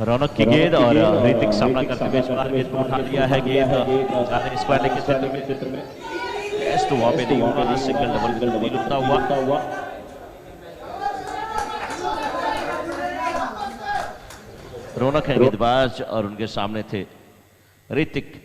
रौनक की गेंद और ऋतिक सामना करते हुए इस बार गेंद को उठा लिया है। गेंद जाने स्क्वायर लेग के क्षेत्र में कैच तो वहां पे नहीं होगा, सिंगल डबल की तब्दील होता हुआ। रौनक है गेंदबाज और उनके सामने थे ऋतिक।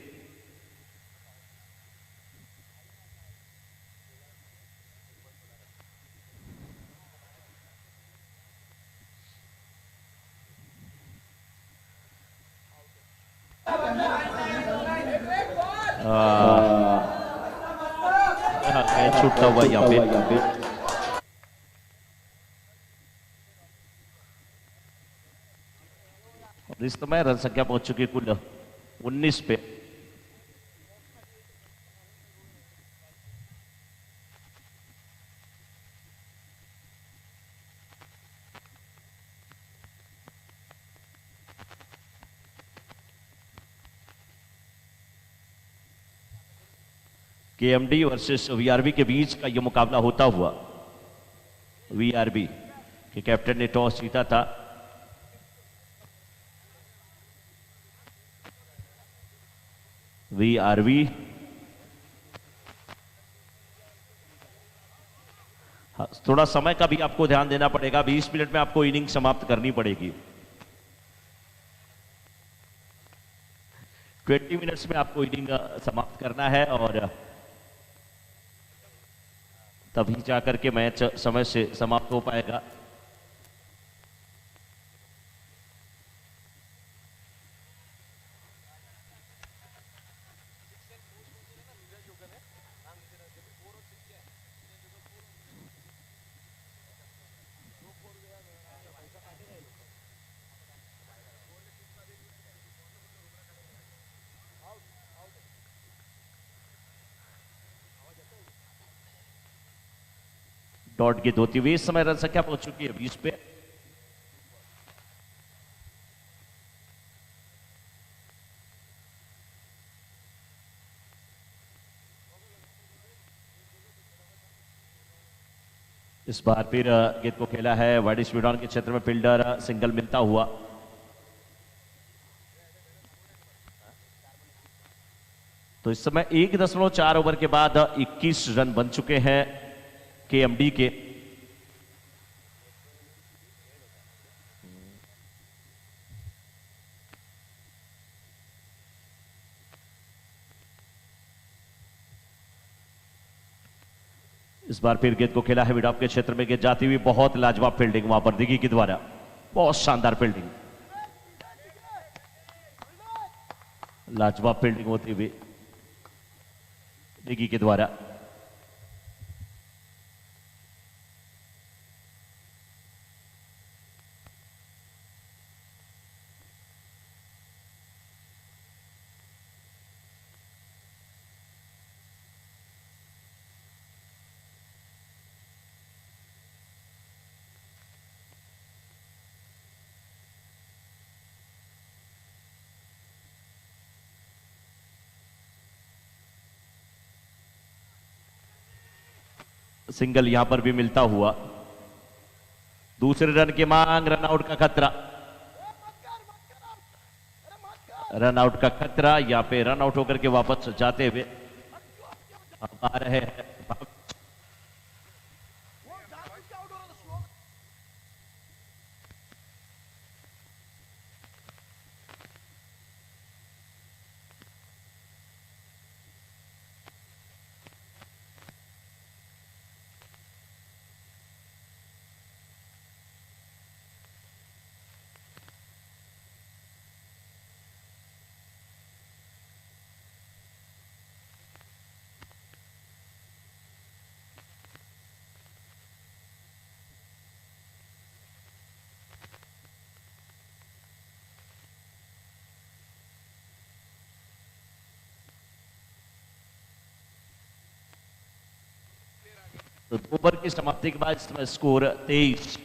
छूटता हुआ यहाँ पे इस समय रन संख्या पहुंच चुकी है कुल 19 पे। केएमडी वर्सेस वीआरबी के बीच का यह मुकाबला होता हुआ। वीआरबी के कैप्टन ने टॉस जीता था। वीआरबी थोड़ा समय का भी आपको ध्यान देना पड़ेगा, 20 मिनट में आपको इनिंग समाप्त करनी पड़ेगी। 20 मिनट्स में आपको इनिंग समाप्त करना है और तभी जाकर के मैच समय से समाप्त हो पाएगा। डॉट गेंद होती हुई इस समय रन संख्या पहुंच चुकी है 20 पे। इस बार फिर गेंद को खेला है वाइड स्पीड के क्षेत्र में, फील्डर सिंगल मिलता हुआ। तो इस समय 1.4 ओवर के बाद 21 रन बन चुके हैं केएमडी के। इस बार फिर गेंद को खेला है मिड ऑफ के क्षेत्र में, गेंद जाती हुई बहुत लाजवाब फील्डिंग वहां पर दिगी के द्वारा, बहुत शानदार फील्डिंग, लाजवाब फील्डिंग होती हुई दिगी के द्वारा। सिंगल यहां पर भी मिलता हुआ, दूसरे रन की मांग, रन आउट का खतरा, रन आउट का खतरा। यहां पे रन आउट होकर के वापस जाते हुए आ रहे हैं। तो ओवर की समाप्ति के बाद score 23।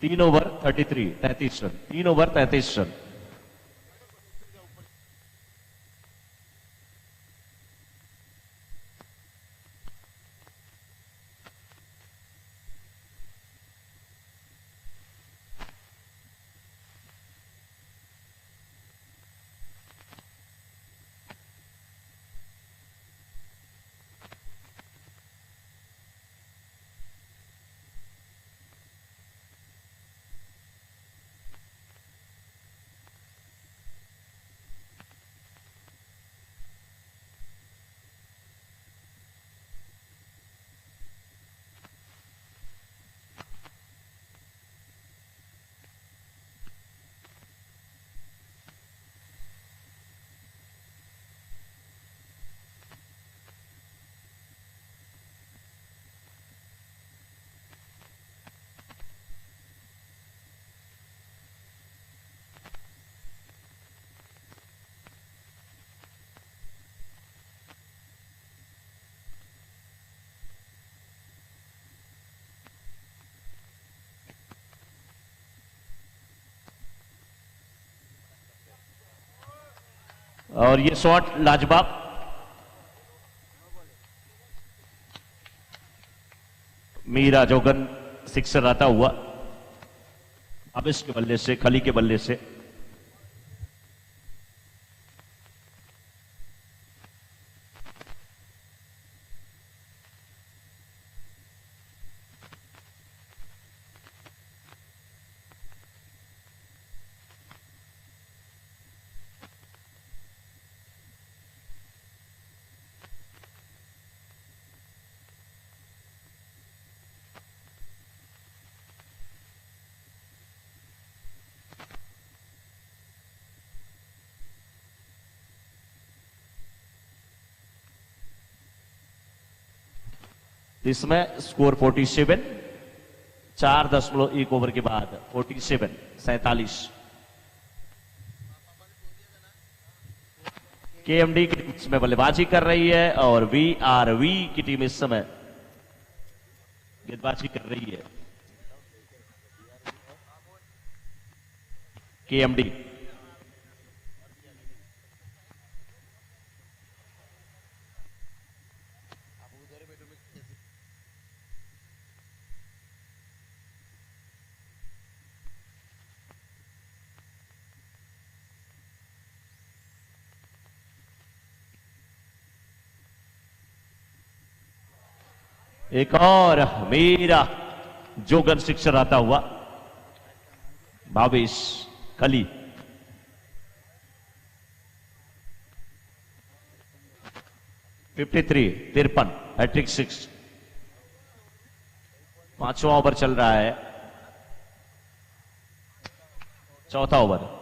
3 over 33 run, 3 over 33 run. और ये शॉट लाजवाब, मीरा जोगन सिक्सर आता हुआ अब इसके बल्ले से, खली के बल्ले से। इसमें स्कोर 47, 4.1 ओवर के बाद 47। केएमडी की टीम इसमें बल्लेबाजी कर रही है और वीआरवी की टीम इस समय गेंदबाजी कर रही है। केएमडी एक और मीरा जोगन सिक्सर आता हुआ, 22 खली। तिरपन हैट्रिक 6। पांचवा ओवर चल रहा है, चौथा ओवर।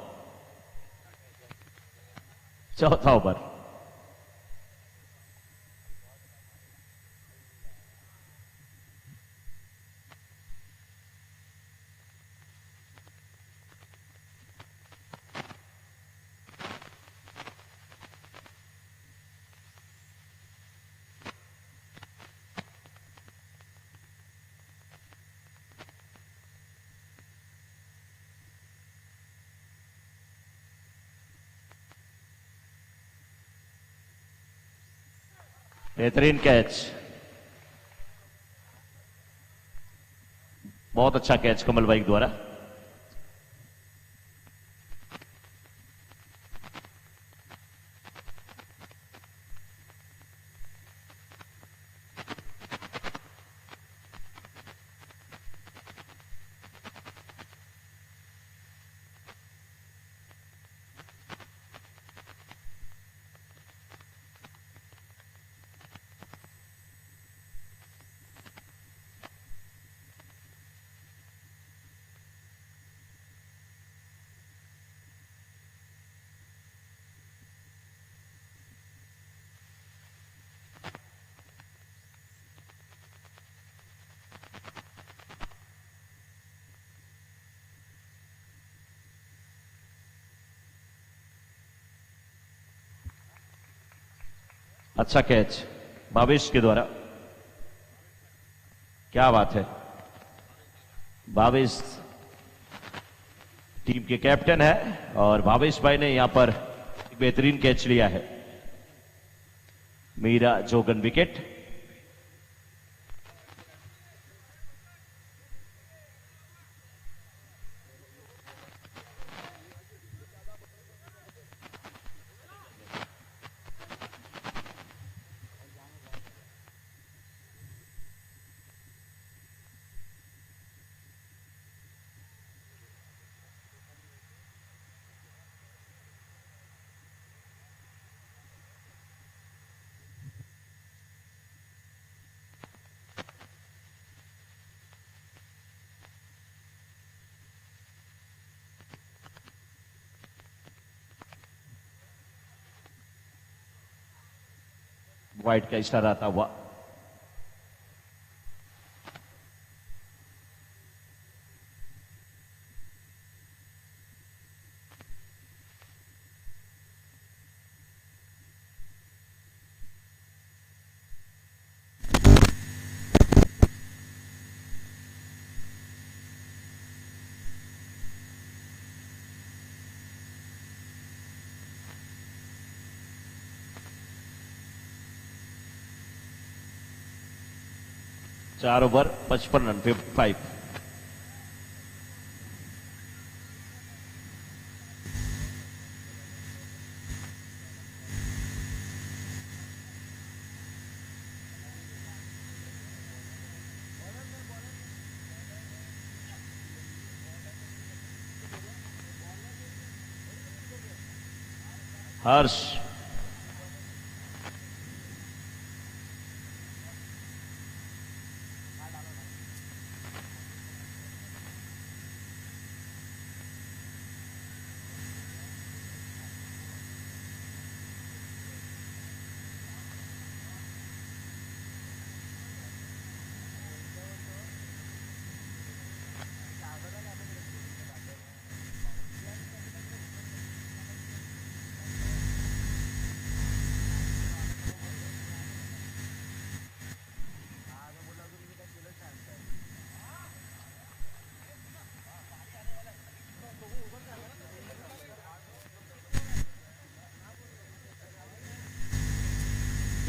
बेहतरीन कैच, बहुत अच्छा कैच कमल भाई द्वारा। अच्छा कैच भावेश के द्वारा, क्या बात है। भावेश टीम के कैप्टन है और भावेश भाई ने यहां पर एक बेहतरीन कैच लिया है। मीरा जोगन विकेट। वाइड का इशारा आता हुआ। चार ओवर 55 रन 55। हर्ष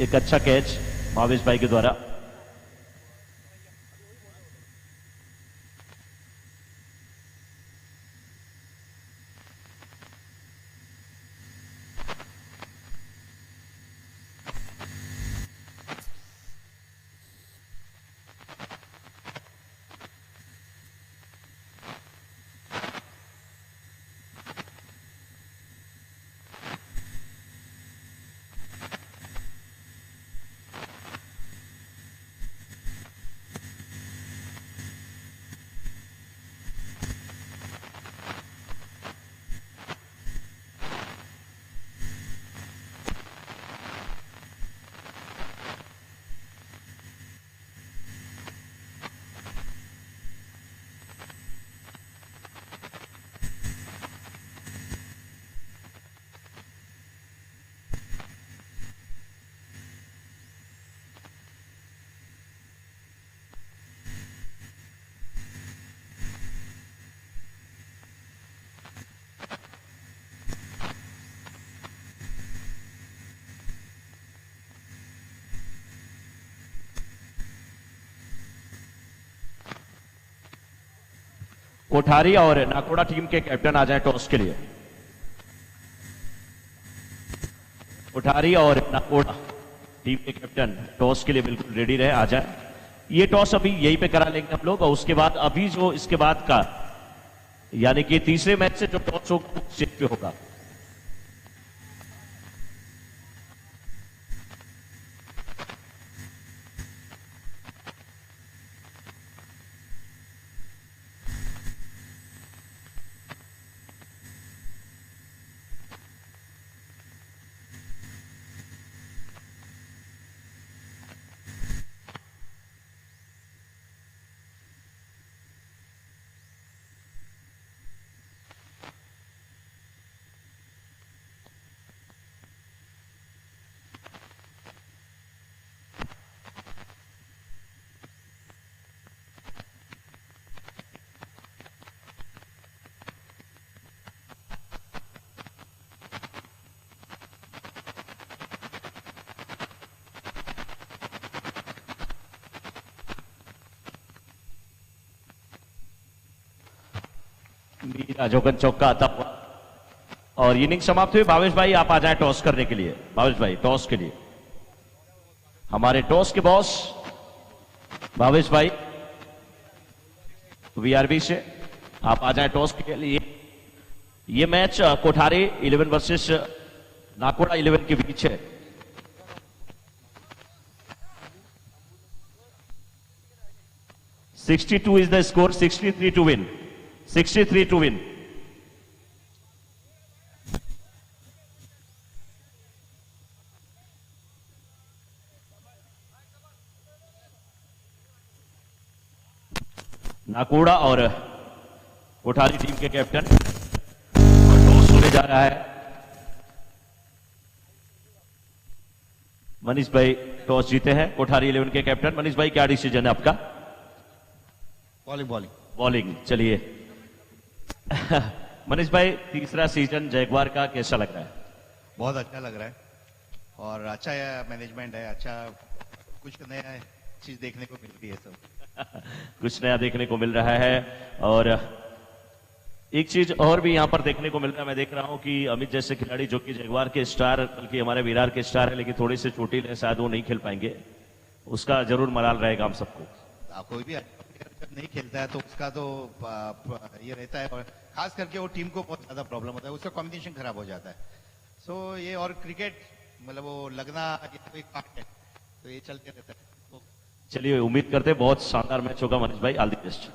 एक अच्छा कैच भावेश भाई के द्वारा। कोठारी और नाकोड़ा टीम के कैप्टन आ जाएं टॉस के लिए। कोठारी और नाकोड़ा टीम के कैप्टन टॉस के लिए बिल्कुल रेडी रहे, आ जाए। ये टॉस अभी यहीं पे करा लेंगे हम लोग और उसके बाद अभी जो इसके बाद का यानी कि तीसरे मैच से जो टॉस होगा स्टेज पे होगा। मीरा जोगन चौका आता हुआ और इनिंग समाप्त हुई। भावेश भाई आप आ जाएं टॉस करने के लिए। भावेश भाई टॉस के लिए हमारे टॉस के बॉस भावेश भाई वीआरबी से आप आ जाएं टॉस के लिए। ये मैच कोठारी 11 वर्सेस नाकोड़ा 11 के बीच है। $62 is the score, 63 to win. 63 to win. Nakoda और कोठारी टीम के कैप्टन और टॉस होने जा रहा है। मनीष भाई टॉस जीते हैं कोठारी 11 के कैप्टन। मनीष भाई क्या डिसीजन है आपका? Bowling bowling bowling. चलिए मनीष भाई तीसरा सीजन जैगवार का कैसा लग रहा है? बहुत अच्छा लग रहा है और अच्छा मैनेजमेंट है। अच्छा कुछ नया चीज देखने को मिलती है सब। कुछ नया देखने को मिल रहा है और एक चीज और भी यहां पर देखने को मिल रहा है। मैं देख रहा हूं कि अमित जैसे खिलाड़ी जो कि जगवार के स्टार बल्कि हमारे विरार के स्टार है लेकिन थोड़ी से चोटिल है, शायद वो नहीं खेल पाएंगे। उसका जरूर मलाल रहेगा हम सबको। कोई भी जब नहीं खेलता है तो उसका तो ये रहता है और खास करके वो टीम को बहुत ज्यादा प्रॉब्लम होता है, उसका कॉम्बिनेशन खराब हो जाता है। सो ये और क्रिकेट मतलब वो लगना एक पार्ट है तो ये चलते रहता है। चलिए उम्मीद करते हैं बहुत शानदार मैच होगा। मनीष भाई ऑल द बेस्ट।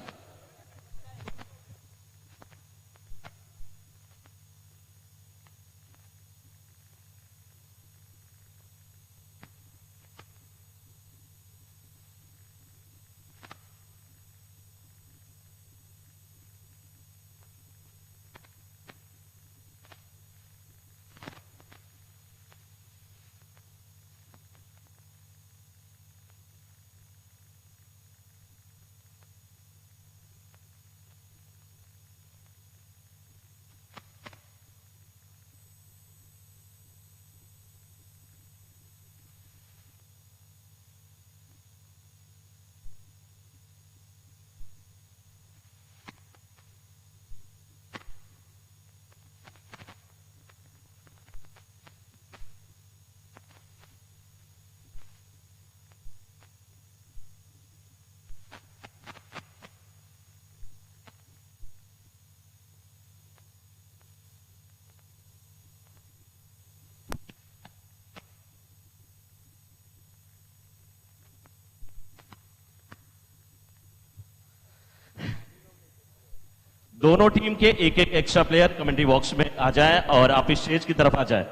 दोनों टीम के एक एक एक्स्ट्रा प्लेयर कमेंट्री बॉक्स में आ जाएं और आप स्टेज की तरफ आ जाएं।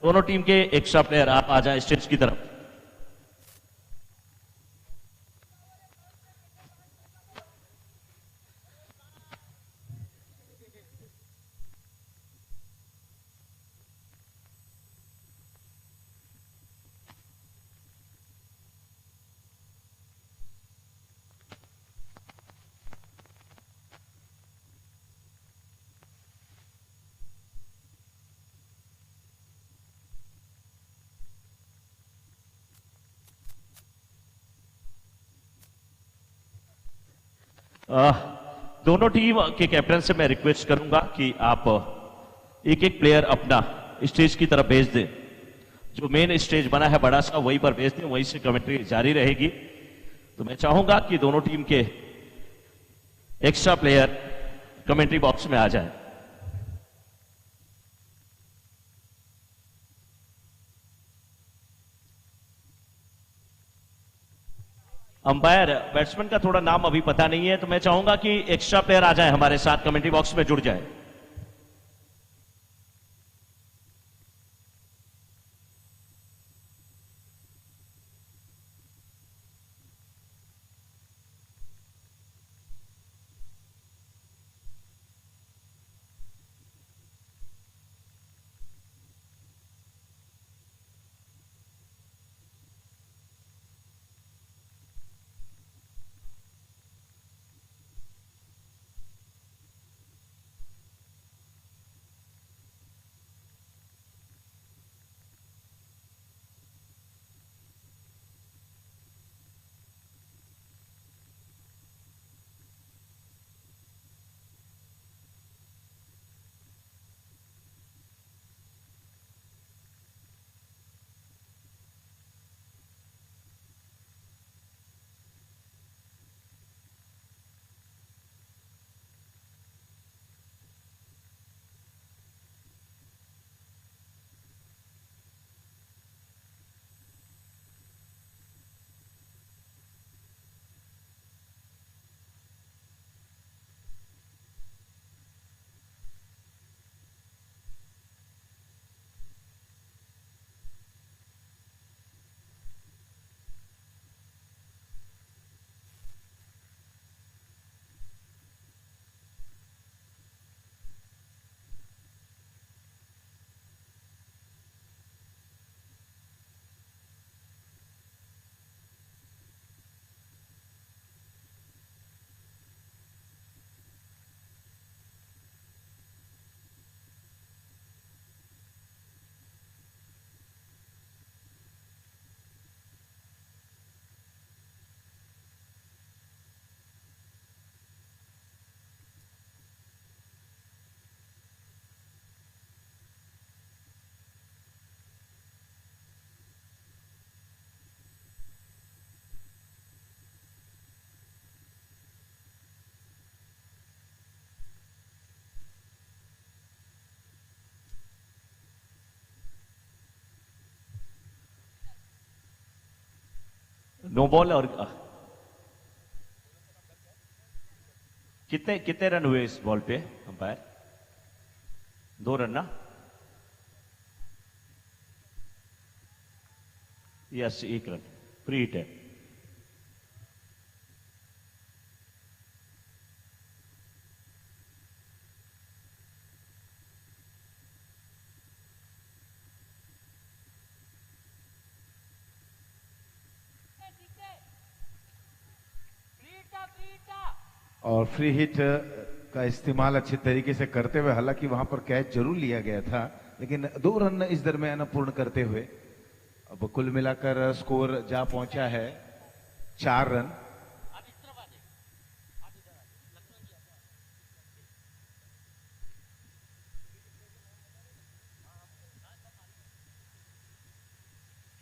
दोनों टीम के एक्स्ट्रा प्लेयर आप आ जाएं स्टेज की तरफ। दोनों टीम के कैप्टन से मैं रिक्वेस्ट करूंगा कि आप एक एक प्लेयर अपना स्टेज की तरफ भेज दें। जो मेन स्टेज बना है बड़ा सा वहीं पर भेज दें, वहीं से कमेंट्री जारी रहेगी। तो मैं चाहूंगा कि दोनों टीम के एक्स्ट्रा प्लेयर कमेंट्री बॉक्स में आ जाएं। अंपायर बैट्समैन का थोड़ा नाम अभी पता नहीं है तो मैं चाहूंगा कि एक्स्ट्रा प्लेयर आ जाए हमारे साथ, कमेंट्री बॉक्स में जुड़ जाए। नो बॉल और कितने कितने रन हुए इस बॉल पे अंपायर? 2 रन ना? यस, 1 रन फ्री हिट है। और फ्री हिट का इस्तेमाल अच्छे तरीके से करते हुए, हालांकि वहां पर कैच जरूर लिया गया था, लेकिन 2 रन इस दरमियान पूर्ण करते हुए अब कुल मिलाकर स्कोर जा पहुंचा है 4 रन।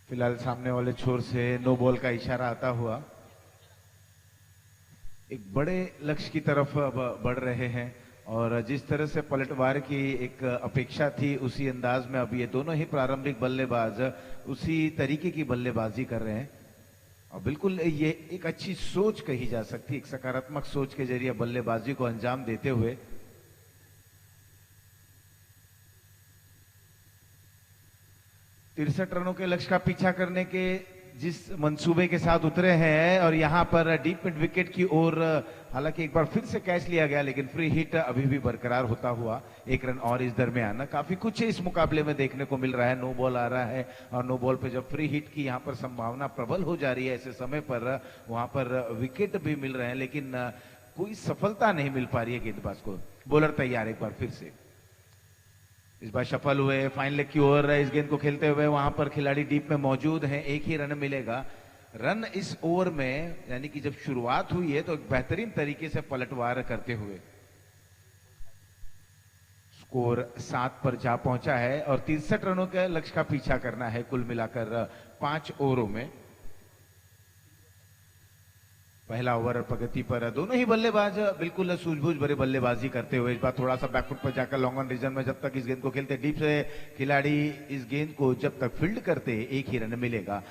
फिलहाल सामने वाले छोर से नो बॉल का इशारा आता हुआ एक बड़े लक्ष्य की तरफ अब बढ़ रहे हैं, और जिस तरह से पलटवार की एक अपेक्षा थी उसी अंदाज में अब ये दोनों ही प्रारंभिक बल्लेबाज उसी तरीके की बल्लेबाजी कर रहे हैं। और बिल्कुल ये एक अच्छी सोच कही जा सकती है, एक सकारात्मक सोच के जरिए बल्लेबाजी को अंजाम देते हुए 63 रनों के लक्ष्य का पीछा करने के जिस मंसूबे के साथ उतरे हैं, और यहां पर डीप मिड विकेट की ओर हालांकि एक बार फिर से कैच लिया गया, लेकिन फ्री हिट अभी भी बरकरार होता हुआ 1 रन और इस दरमियान काफी कुछ इस मुकाबले में देखने को मिल रहा है। नो बॉल आ रहा है और नो बॉल पे जब फ्री हिट की यहां पर संभावना प्रबल हो जा रही है ऐसे समय पर वहां पर विकेट भी मिल रहे हैं, लेकिन कोई सफलता नहीं मिल पा रही है गेंदबाज को। बॉलर तैयार एक बार फिर से, इस बार सफल हुए फाइन लेग की ओर इस गेंद को खेलते हुए, वहां पर खिलाड़ी डीप में मौजूद हैं, 1 ही रन मिलेगा। रन इस ओवर में यानी कि जब शुरुआत हुई है तो एक बेहतरीन तरीके से पलटवार करते हुए स्कोर 7 पर जा पहुंचा है और 63 रनों के लक्ष्य का पीछा करना है कुल मिलाकर 5 ओवरों में। पहला ओवर प्रगति पर दोनों ही बल्लेबाज बिल्कुल सूझबूझ भरे बल्लेबाजी करते हुए, इस बार थोड़ा सा बैकफुट पर जाकर लॉन्ग ऑन रीजन में जब तक इस गेंद को खेलते डीप से खिलाड़ी इस गेंद को जब तक फील्ड करते 1 ही रन मिलेगा।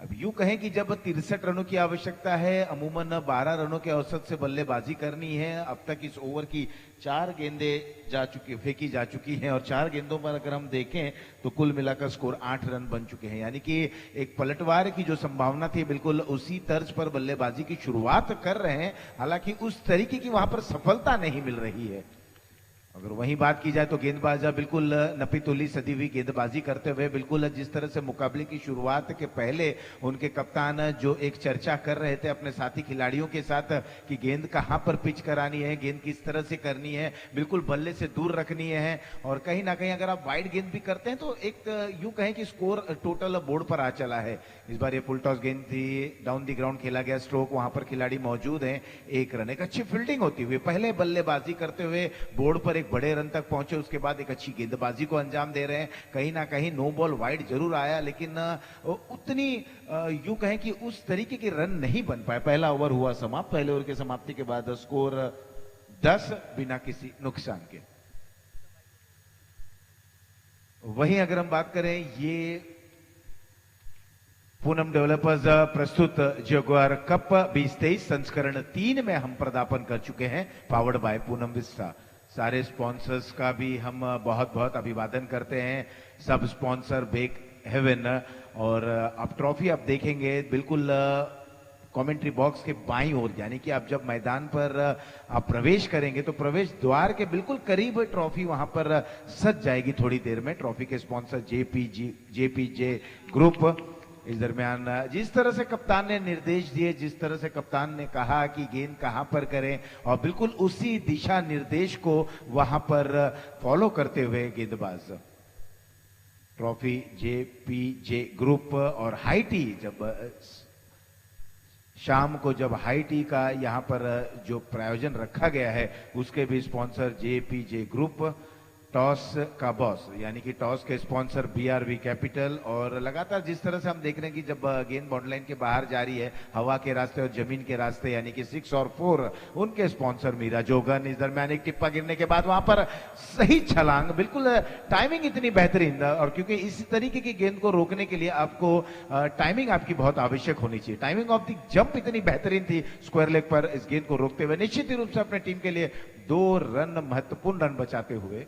अब यूं कहें कि जब 63 रनों की आवश्यकता है, अमूमन 12 रनों के औसत से बल्लेबाजी करनी है। अब तक इस ओवर की 4 गेंदें फेंकी जा चुकी हैं और 4 गेंदों पर अगर हम देखें तो कुल मिलाकर स्कोर 8 रन बन चुके हैं, यानी कि एक पलटवार की जो संभावना थी बिल्कुल उसी तर्ज पर बल्लेबाजी की शुरुआत कर रहे हैं, हालांकि उस तरीके की वहां पर सफलता नहीं मिल रही है। अगर वही बात की जाए तो गेंदबाज बिल्कुल नपीतुली सदी हुई गेंदबाजी करते हुए, बिल्कुल जिस तरह से मुकाबले की शुरुआत के पहले उनके कप्तान जो एक चर्चा कर रहे थे अपने साथी खिलाड़ियों के साथ कि गेंद कहां पर पिच करानी है, गेंद किस तरह से करनी है, बिल्कुल बल्ले से दूर रखनी है, और कहीं ना कहीं अगर आप वाइड गेंद भी करते हैं तो एक यूं कहें कि स्कोर टोटल बोर्ड पर आ चला है। इस बार ये फुल टॉस गेंद थी, डाउन दी ग्राउंड खेला गया स्ट्रोक, वहां पर खिलाड़ी मौजूद हैं, 1 रन। एक अच्छी फील्डिंग होती हुई पहले बल्लेबाजी करते हुए बोर्ड पर एक बड़े रन तक पहुंचे, उसके बाद एक अच्छी गेंदबाजी को अंजाम दे रहे हैं। कहीं ना कहीं नो बॉल वाइड जरूर आया, लेकिन उतनी यूं कहें कि उस तरीके के रन नहीं बन पाए। पहला ओवर हुआ समाप्त, पहले ओवर की समाप्ति के बाद स्कोर 10 बिना किसी नुकसान के। वहीं अगर हम बात करें, ये पूनम डेवलपर्स प्रस्तुत जगुआर कप 2023 संस्करण 3 में हम पदार्पण कर चुके हैं, पावर्ड बाय पूनम विस्टा। सारे स्पॉन्सर्स का भी हम बहुत बहुत अभिवादन करते हैं, सब स्पॉन्सर बेक हेवन। और अब ट्रॉफी आप देखेंगे बिल्कुल कमेंट्री बॉक्स के बाईं ओर, यानी कि आप जब मैदान पर आप प्रवेश करेंगे तो प्रवेश द्वार के बिल्कुल करीब ट्रॉफी वहां पर सज जाएगी थोड़ी देर में। ट्रॉफी के स्पॉन्सर जेपीजे ग्रुप। इस दरमियान जिस तरह से कप्तान ने निर्देश दिए, जिस तरह से कप्तान ने कहा कि गेंद कहां पर करें, और बिल्कुल उसी दिशा निर्देश को वहां पर फॉलो करते हुए गेंदबाज ट्रॉफी जेपीजे ग्रुप और हाई टी, जब शाम को जब हाई टी का यहां पर जो प्रायोजन रखा गया है उसके भी स्पॉन्सर जेपीजे ग्रुप। टॉस का बॉस यानी कि टॉस के स्पॉन्सर बीआरवी कैपिटल, और लगातार जिस तरह से हम देख रहे हैं कि जब गेंद बाउंड्री लाइन के बाहर जा रही है हवा के रास्ते और जमीन के रास्ते यानी कि 6 और 4 उनके स्पॉन्सर मीरा जोगन। इस दरमियान एक टिप्पा गिरने के बाद वहां पर सही छलांग, बिल्कुल टाइमिंग इतनी बेहतरीन, और क्योंकि इस तरीके की गेंद को रोकने के लिए आपको टाइमिंग आपकी बहुत आवश्यक होनी चाहिए। टाइमिंग ऑफ द जंप इतनी बेहतरीन थी स्क्वायर लेग पर इस गेंद को रोकते हुए, निश्चित रूप से अपने टीम के लिए 2 रन, महत्वपूर्ण रन बचाते हुए।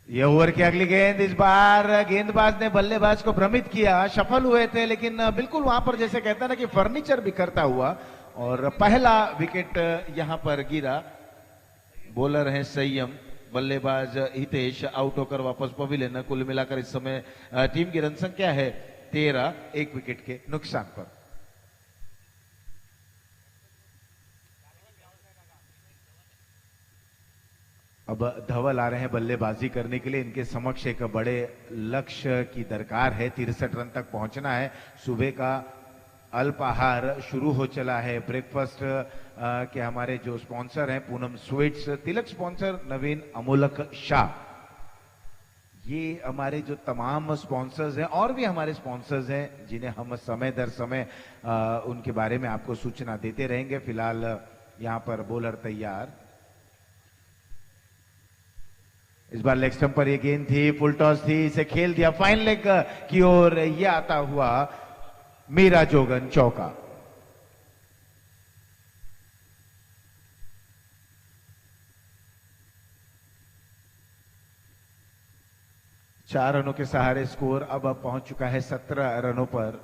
ये ओवर की अगली गेंद, इस बार गेंदबाज ने बल्लेबाज को भ्रमित किया, सफल हुए थे लेकिन बिल्कुल वहां पर जैसे कहता है ना कि फर्नीचर बिखरता हुआ, और पहला विकेट यहां पर गिरा। बॉलर हैं संयम, बल्लेबाज हितेश आउट होकर वापस पवेलियन। कुल मिलाकर इस समय टीम की रन संख्या है 13, 1 विकेट के नुकसान पर। अब धवल आ रहे हैं बल्लेबाजी करने के लिए, इनके समक्ष एक बड़े लक्ष्य की दरकार है, 63 रन तक पहुंचना है। सुबह का अल्पाहार शुरू हो चला है। ब्रेकफास्ट के हमारे जो स्पॉन्सर हैं पूनम स्वीट्स, तिलक स्पॉन्सर नवीन अमोलक शाह, ये हमारे जो तमाम स्पॉन्सर्स हैं और भी हमारे स्पॉन्सर्स हैं जिन्हें हम समय दर समय उनके बारे में आपको सूचना देते रहेंगे। फिलहाल यहां पर बॉलर तैयार। इस बार लेग स्टंप पर ये गेंद थी, फुल टॉस थी, इसे खेल दिया फाइन लेग की ओर, यह आता हुआ मीरा जोगन चौका। चार रनों के सहारे स्कोर अब पहुंच चुका है 17 रनों पर।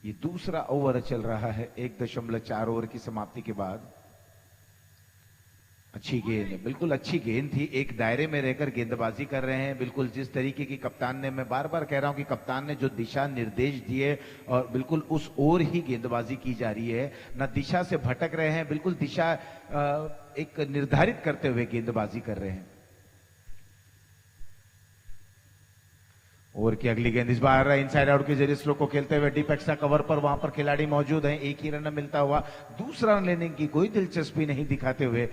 ये दूसरा ओवर चल रहा है 1.4 ओवर की समाप्ति के बाद। अच्छी गेंद, बिल्कुल अच्छी गेंद थी, एक दायरे में रहकर गेंदबाजी कर रहे हैं। बिल्कुल जिस तरीके की कप्तान ने, मैं बार बार कह रहा हूं कि कप्तान ने जो दिशा निर्देश दिए और बिल्कुल उस ओर ही गेंदबाजी की जा रही है, न दिशा से भटक रहे हैं, बिल्कुल दिशा एक निर्धारित करते हुए गेंदबाजी कर रहे हैं। ओवर की अगली गेंद, इस बार इनसाइड आउट के जरिए स्लो को खेलते हुए डीप एक्स्ट्रा कवर पर वहां पर खिलाड़ी मौजूद हैं, एक ही रन मिलता हुआ, दूसरा रन लेने की कोई दिलचस्पी नहीं दिखाते हुए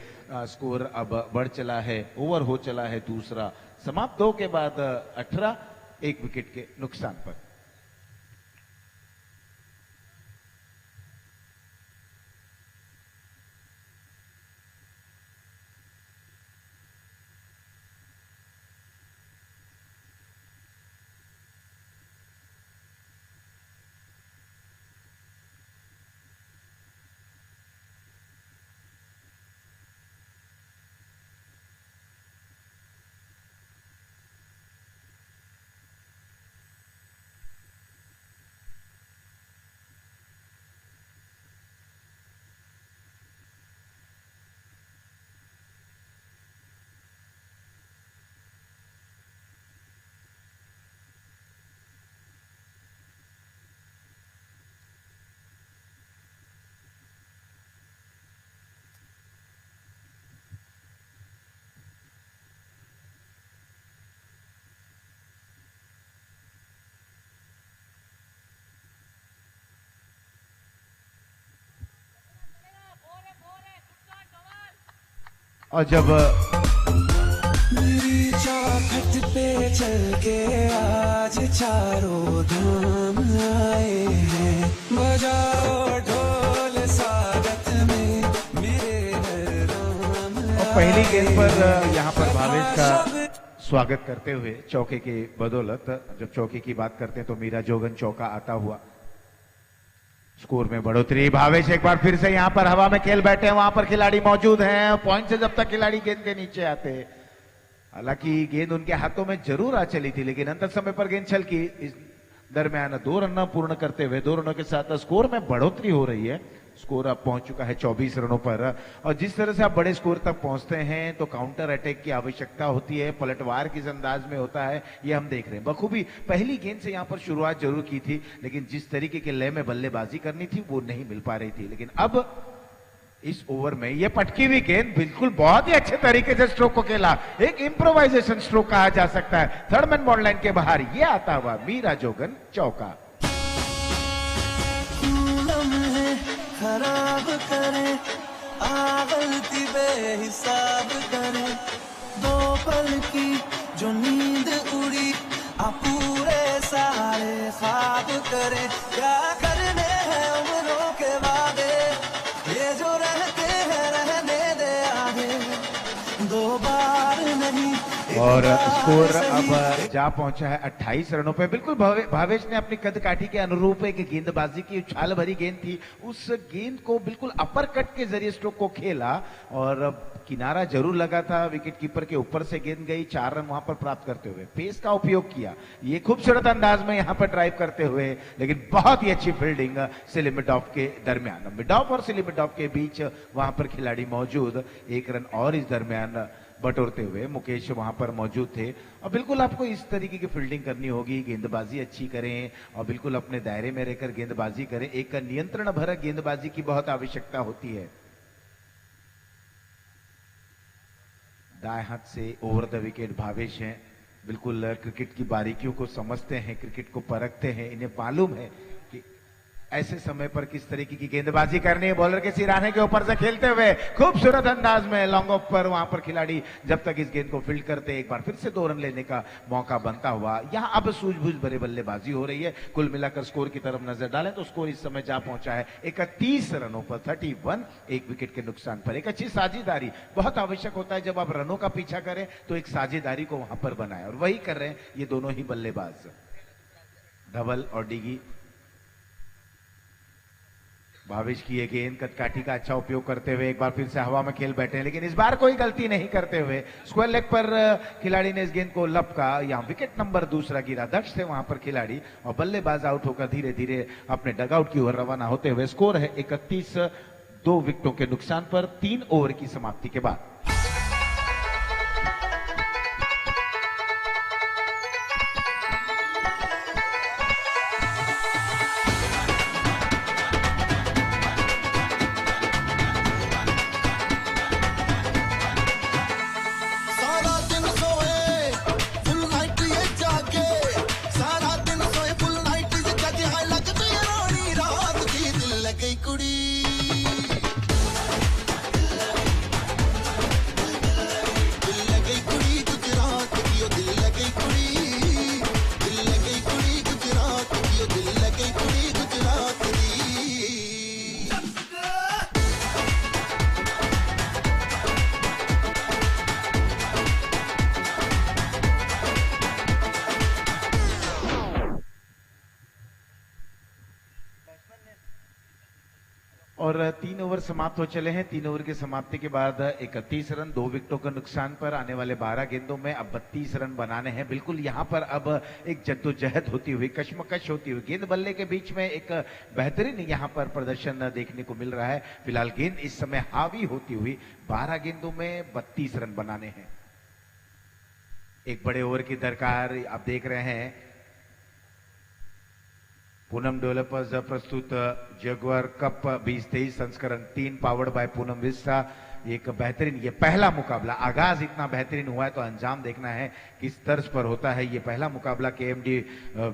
स्कोर अब बढ़ चला है, ओवर हो चला है दूसरा। समाप्त 2 के बाद 18, 1 विकेट के नुकसान पर। और जब मेरी चौखट पे चल के आज चारों धाम आए हैं, बजाओ ढोल स्वागत में मेरे राम। और पहली गेंद पर यहां पर भावेश का स्वागत करते हुए चौके की बदौलत, जब चौके की बात करते हैं तो मीरा जोगन चौका आता हुआ, स्कोर में बढ़ोतरी। भावेश एक बार फिर से यहां पर हवा में खेल बैठे हैं, वहां पर खिलाड़ी मौजूद हैं, पॉइंट से जब तक खिलाड़ी गेंद के नीचे आते, हालांकि गेंद उनके हाथों में जरूर आ चली थी लेकिन अंत समय पर गेंद छलकी। इस दरमियान 2 रन पूर्ण करते हुए 2 रनों के साथ स्कोर में बढ़ोतरी हो रही है। स्कोर अब पहुंच चुका है 24 रनों पर, और जिस तरह से आप बड़े स्कोर तक पहुंचते हैं तो काउंटर अटैक की आवश्यकता होती है, पलटवार किस अंदाज में होता है ये हम देख रहे हैं। बखूबी पहली गेंद से यहां पर शुरुआत जरूर की थी लेकिन जिस तरीके के लय में बल्लेबाजी करनी थी वो नहीं मिल पा रही थी। लेकिन अब इस ओवर में ये पटकी हुई गेंद बिल्कुल बहुत ही अच्छे तरीके से स्ट्रोक को खेला, एक इम्प्रोवाइजेशन स्ट्रोक कहा जा सकता है। थर्ड मैन बॉल लाइन के बाहर ये आता हुआ मीरा जोगन चौका। खराब करे गलती बेहिसाब करे, दो पल की जो नींद उड़ी पूरे सारे ख्वाब करे, क्या करने हैं उम्रों के वादे, ये जो रहते हैं रहने दे आगे, दो बार नहीं। और स्कोर अब जा पहुंचा है 28 रनों पे। बिल्कुल भावेश ने अपनी कद काठी के अनुरूप एक गेंदबाजी की, उछाल भरी गेंद थी, उस गेंद को बिल्कुल अपर कट के जरिए स्ट्रोक को खेला और किनारा जरूर लगा था, विकेट कीपर के ऊपर से गेंद गई, 4 रन वहां पर प्राप्त करते हुए पेस का उपयोग किया, ये खूबसूरत अंदाज में यहां पर ड्राइव करते हुए, लेकिन बहुत ही अच्छी फील्डिंग सिली मिडॉफ के दरमियान। मिडॉफ और सिली मिडॉफ के बीच वहां पर खिलाड़ी मौजूद, 1 रन और इस दरमियान बटोरते हुए मुकेश वहां पर मौजूद थे। और बिल्कुल आपको इस तरीके की फील्डिंग करनी होगी, गेंदबाजी अच्छी करें और बिल्कुल अपने दायरे में रहकर गेंदबाजी करें। एक नियंत्रण भरक गेंदबाजी की बहुत आवश्यकता होती है। दाएं हाथ से ओवर द विकेट भावेश हैं, बिल्कुल क्रिकेट की बारीकियों को समझते हैं, क्रिकेट को परखते हैं, इन्हें मालूम है कि ऐसे समय पर किस तरीके की गेंदबाजी करनी है। बॉलर के सिराने के ऊपर से खेलते हुए खूबसूरत अंदाज में लॉन्ग ऑफ पर वहां पर खिलाड़ी जब तक इस गेंद को फील्ड करते एक बार फिर से 2 रन लेने का मौका बनता हुआ। यहां अब सूझबूझ भरे बल्लेबाजी हो रही है। कुल मिलाकर स्कोर की तरफ नजर डालें तो स्कोर इस समय जा पहुंचा है 31 रनों पर, 31, 1 विकेट के नुकसान पर। एक अच्छी साझेदारी बहुत आवश्यक होता है, जब आप रनों का पीछा करें तो एक साझेदारी को वहां पर बनाए और वही कर रहे हैं ये दोनों ही बल्लेबाज, धवल और डिगी। भावेश की ये गेंद कदकाठी का अच्छा उपयोग करते हुए एक बार फिर से हवा में खेल बैठे हैं, लेकिन इस बार कोई गलती नहीं करते हुए स्क्वायर लेग पर खिलाड़ी ने इस गेंद को लपका। यहां विकेट नंबर 2 गिरा, दक्ष थे वहां पर खिलाड़ी और बल्लेबाज आउट होकर धीरे धीरे अपने डगआउट की ओर रवाना होते हुए। स्कोर है 31, 2 विकेटों के नुकसान पर 3 ओवर की समाप्ति के बाद। और 3 ओवर समाप्त हो चले हैं। 3 ओवर की समाप्ति के बाद 31 रन, 2 विकेटों का नुकसान पर आने वाले 12 गेंदों में अब 32 रन बनाने हैं। बिल्कुल यहां पर अब एक जद्दोजहद होती हुई, कश्मकश होती हुई, गेंद बल्ले के बीच में एक बेहतरीन यहां पर प्रदर्शन देखने को मिल रहा है। फिलहाल गेंद इस समय हावी होती हुई 12 गेंदों में 32 रन बनाने हैं। एक बड़े ओवर की दरकार आप देख रहे हैं। पूनम डेवलपर्स प्रस्तुत जगुआर कप 2023 संस्करण 3 पावर्ड बाय पूनम विस्टा। एक बेहतरीन ये पहला मुकाबला, आगाज इतना बेहतरीन हुआ है तो अंजाम देखना है किस तर्ज पर होता है। ये पहला मुकाबला केएमडी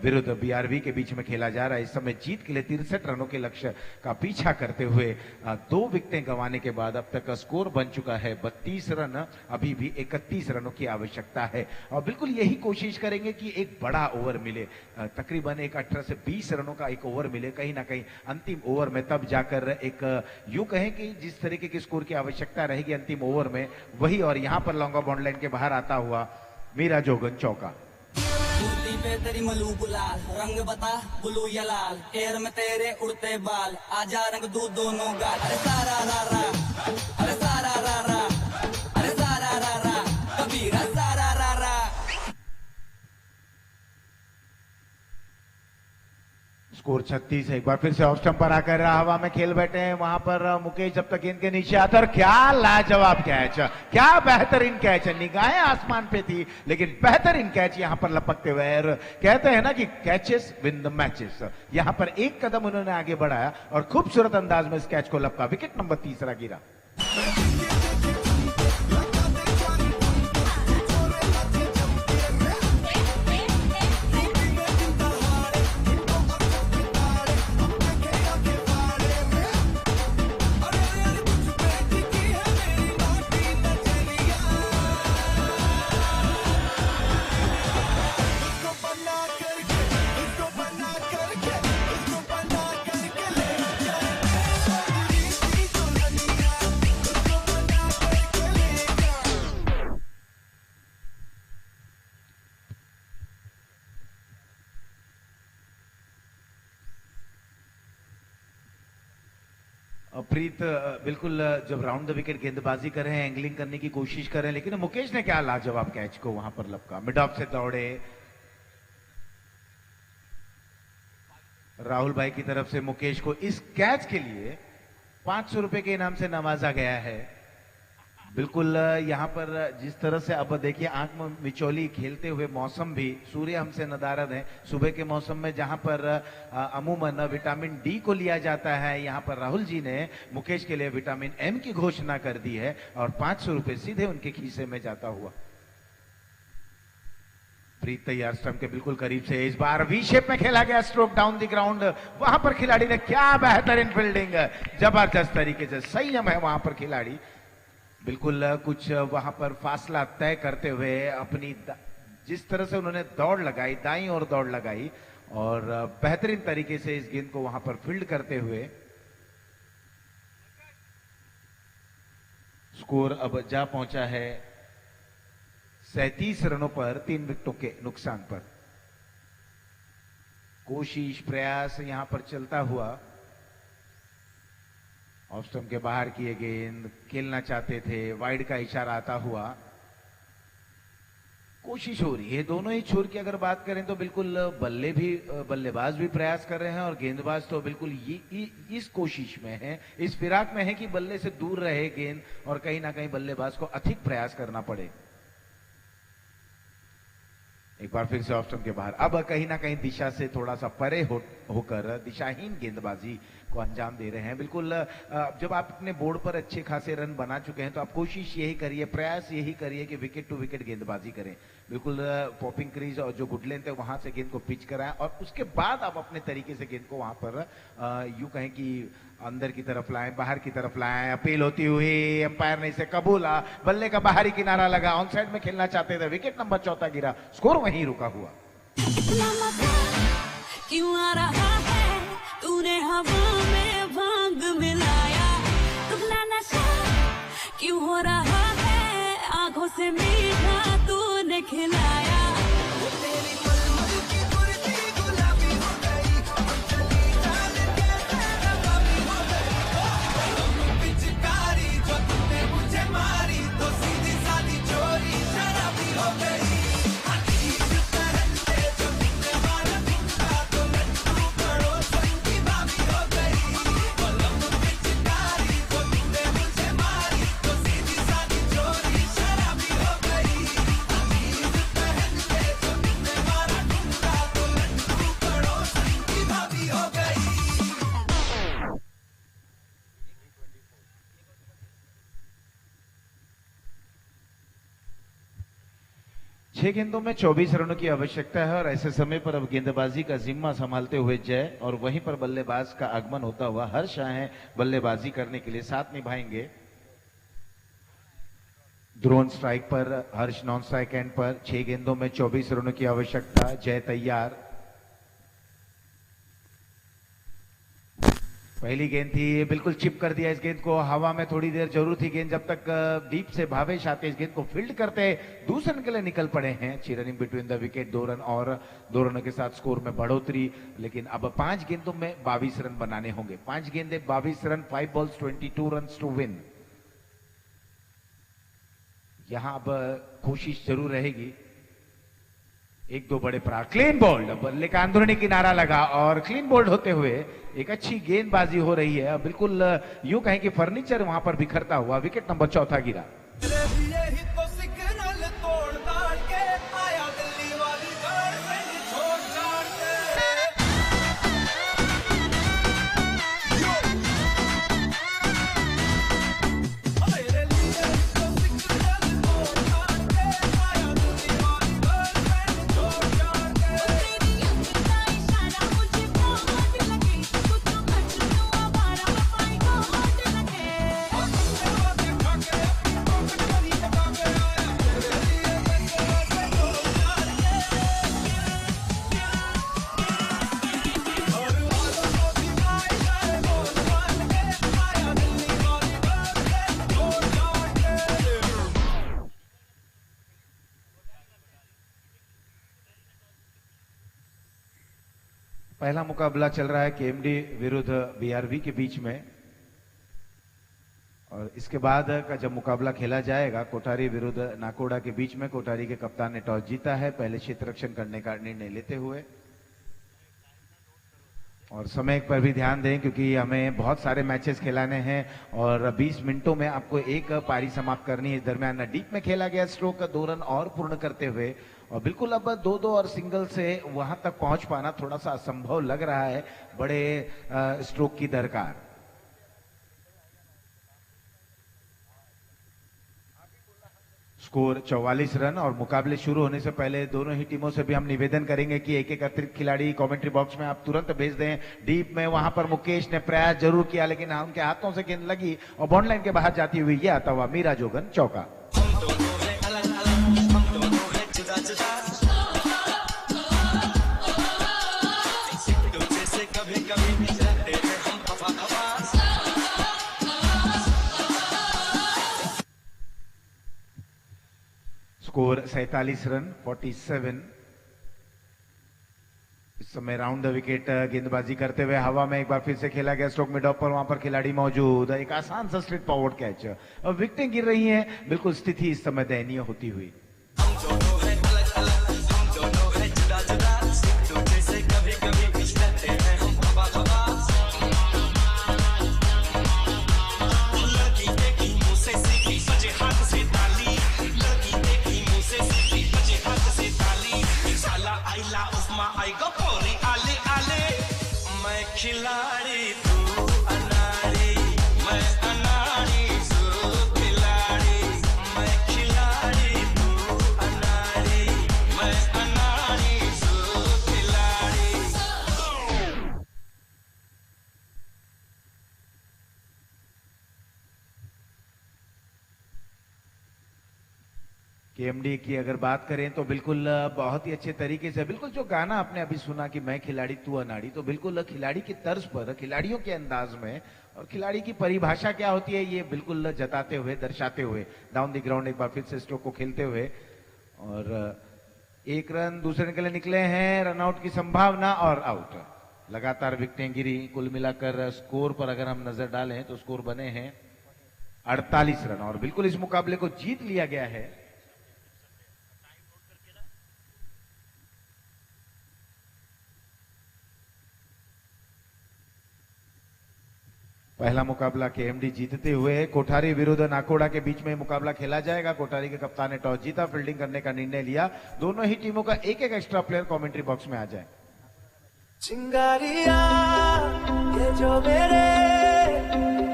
विरुद्ध बीआरबी के बीच में खेला जा रहा है। इस समय जीत के लिए 63 रनों के लक्ष्य का पीछा करते हुए 2 विकेटें गंवाने के बाद अब तक स्कोर बन चुका है 32 रन। अभी भी 31 रनों की आवश्यकता है और बिल्कुल यही कोशिश करेंगे कि एक बड़ा ओवर मिले, तकरीबन एक 18 से 20 रनों का एक ओवर मिले कहीं ना कहीं अंतिम ओवर में, तब जाकर एक यूं कहें कि जिस तरीके की स्कोर की आवश्यकता रहेगी अंतिम ओवर में वही। और यहां पर लॉन्ग ऑफ लाइन के बाहर आता हुआ मीरा जोगन चौका। पे तेरी मलू गुलाल, रंग बता ब्लू या लाल, एयर में तेरे उड़ते बाल, आजा रंग दूध दोनों गाल। अरे सारा रा रा, अरे सारा रा रा, अरे सारा रा रा, कबीरा सारा रा रा। स्कोर 36 है। एक बार फिर से ऑफ स्टंप पर आकर हवा में खेल बैठे हैं वहां पर मुकेश, जब तक गेंद के नीचे आता। और क्या लाजवाब कैच, क्या बेहतरीन कैच है। निगाहें आसमान पे थी लेकिन बेहतरीन कैच यहां पर लपकते हुए। और कहते हैं ना कि कैचेस विन द मैचेस, यहां पर एक कदम उन्होंने आगे बढ़ाया और खूबसूरत अंदाज में इस कैच को लपका। विकेट नंबर 3 गिरा। प्रीत बिल्कुल जब राउंड द विकेट गेंदबाजी कर रहे हैं, एंगलिंग करने की कोशिश कर रहे हैं, लेकिन मुकेश ने क्या लाजवाब कैच को वहां पर लपका। मिड ऑफ से दौड़े, राहुल भाई की तरफ से मुकेश को इस कैच के लिए 500 रुपए के इनाम से नवाजा गया है। बिल्कुल यहां पर जिस तरह से अब देखिए आंख में मिचौली खेलते हुए मौसम भी, सूर्य हमसे नदारद है। सुबह के मौसम में जहां पर अमूमन विटामिन डी को लिया जाता है, यहां पर राहुल जी ने मुकेश के लिए विटामिन एम की घोषणा कर दी है और 500 रुपए सीधे उनके खीसे में जाता हुआ। प्रीत तैयार, स्टंप के बिल्कुल करीब से इस बार वी शेप में खेला गया स्ट्रोक डाउन द ग्राउंड। वहां पर खिलाड़ी ने क्या बेहतरीन फील्डिंग, जबरदस्त तरीके से संयम है वहां पर खिलाड़ी। बिल्कुल कुछ वहां पर फासला तय करते हुए अपनी जिस तरह से उन्होंने दौड़ लगाई, दाईं ओर दौड़ लगाई और बेहतरीन तरीके से इस गेंद को वहां पर फील्ड करते हुए स्कोर अब जा पहुंचा है 37 रनों पर 3 विकेटों के नुकसान पर। कोशिश प्रयास यहां पर चलता हुआ, ऑफ स्टंप के बाहर किए गेंद, खेलना चाहते थे, वाइड का इशारा आता हुआ, कोशिश हो रही है। दोनों ही छोर की अगर बात करें तो बिल्कुल बल्लेबाज भी प्रयास कर रहे हैं और गेंदबाज तो बिल्कुल इस कोशिश में है, इस फिराक में है कि बल्ले से दूर रहे गेंद और कहीं ना कहीं बल्लेबाज को अधिक प्रयास करना पड़े। एक बार फिर से ऑफ स्टंप के बाहर, अब कहीं ना कहीं दिशा से थोड़ा सा परे होकर दिशाहीन गेंदबाजी को अंजाम दे रहे हैं। बिल्कुल जब आप अपने बोर्ड पर अच्छे खासे रन बना चुके हैं तो आप कोशिश यही करिए, प्रयास यही करिए कि विकेट टू विकेट गेंदबाजी करें। बिल्कुल पॉपिंग क्रीज और जो गुड लेंथ है वहां से गेंद को पिच कराएं और उसके बाद आप अपने तरीके से गेंद को वहां पर यूं कहें कि अंदर की तरफ लाएं, बाहर की तरफ लाएं। अपील होती हुई अंपायर ने इसे कबूला, बल्ले का बाहरी किनारा लगा, ऑन साइड में खेलना चाहते थे। विकेट नंबर 4 गिरा, स्कोर वहीं रुका हुआ। क्यों आ रहा है तूने हवा में भांग मिलाया, तुमने नशा क्यों हो रहा है, आंखों से मीठा तूने खिलाया। छह गेंदों में 24 रनों की आवश्यकता है और ऐसे समय पर अब गेंदबाजी का जिम्मा संभालते हुए जय और वहीं पर बल्लेबाज का आगमन होता हुआ हर्ष आए बल्लेबाजी करने के लिए, साथ निभाएंगे। ड्रोन स्ट्राइक पर हर्ष, नॉन स्ट्राइक एंड पर। 6 गेंदों में 24 रनों की आवश्यकता, जय तैयार। पहली गेंद थी, बिल्कुल चिप कर दिया इस गेंद को, हवा में थोड़ी देर जरूर थी गेंद जब तक डीप से भावेश आते इस गेंद को फील्ड करते। 2 रन के लिए निकल पड़े हैं। 6 running between the wicket, 2 run और 2 रनों के साथ स्कोर में बढ़ोतरी। लेकिन अब 5 गेंदों में 22 रन बनाने होंगे। 5 गेंदे 22 run, 5 balls 22 run to win. यहां अब कोशिश जरूर रहेगी एक दो बड़े प्रहार, क्लीन बोल्ड, बल्ले का अंदरूनी किनारा लगा और क्लीन बोल्ड होते हुए एक अच्छी गेंदबाजी हो रही है। बिल्कुल यूं कहें कि फर्नीचर वहां पर बिखरता हुआ विकेट नंबर 4 गिरा। पहला मुकाबला चल रहा है केएमडी विरुद्ध बीआरबी के बीच में, और इसके बाद का जब मुकाबला खेला जाएगा कोठारी विरुद्ध नाकोड़ा के बीच में, कोठारी के कप्तान ने टॉस जीता है पहले क्षेत्र रक्षण करने का निर्णय लेते हुए। और समय पर भी ध्यान दें क्योंकि हमें बहुत सारे मैचेस खिलाने हैं और 20 मिनटों में आपको एक पारी समाप्त करनी है। इस दरमियान डीप में खेला गया स्ट्रोक का 2 रन और पूर्ण करते हुए, और बिल्कुल अब 2-2 और सिंगल से वहां तक पहुंच पाना थोड़ा सा असंभव लग रहा है बड़े स्ट्रोक की दरकार। Score 44 run. और मुकाबले शुरू होने से पहले दोनों ही टीमों से भी हम निवेदन करेंगे कि एक एक अतिरिक्त खिलाड़ी कमेंट्री बॉक्स में आप तुरंत भेज दें। डीप में वहां पर मुकेश ने प्रयास जरूर किया लेकिन उनके हाथों से गेंद लगी और बॉन्ड लाइन के बाहर जाती हुई ये आता हुआ मीरा जोगन चौका। Score 47 run 47। इस समय राउंड द विकेट गेंदबाजी करते हुए हवा में एक बार फिर से खेला गया स्ट्रोक मिड ऑफ पर, वहां पर खिलाड़ी मौजूद, एक आसान सा स्ट्रेट फॉरवर्ड कैच और विकेटें गिर रही हैं। बिल्कुल स्थिति इस समय दयनीय होती हुई। खिलाड़ी तू अनाड़ी, मैं अनाड़ी तू खिलाड़ी, मैं खिलाड़ी तू अनाड़ी, मैं अनाड़ी तू खिलाड़ी। केएमडी की अगर बात करें तो बिल्कुल बहुत ही अच्छे तरीके से, बिल्कुल जो गाना आपने अभी सुना कि मैं खिलाड़ी तू अनाड़ी, तो बिल्कुल खिलाड़ी की तर्ज पर, खिलाड़ियों के अंदाज में, और खिलाड़ी की परिभाषा क्या होती है ये बिल्कुल जताते हुए, दर्शाते हुए डाउन द ग्राउंड एक बार फिर से स्ट्रोक को खेलते हुए। और 1 रन दूसरे के लिए निकले हैं, रनआउट की संभावना और आउट। लगातार विकेटें गिरी। कुल मिलाकर स्कोर पर अगर हम नजर डालें तो स्कोर बने हैं 48 रन और बिल्कुल इस मुकाबले को जीत लिया गया है। पहला मुकाबला केएमडी जीतते हुए कोठारी विरुद्ध नाकोड़ा के बीच में मुकाबला खेला जाएगा। कोठारी के कप्तान ने टॉस जीता, फील्डिंग करने का निर्णय लिया। दोनों ही टीमों का एक एक एक्स्ट्रा प्लेयर कमेंट्री बॉक्स में आ जाए। चिंगारिया ये जो मेरे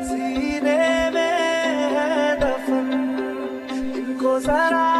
सीने में है दफन, इनको जरा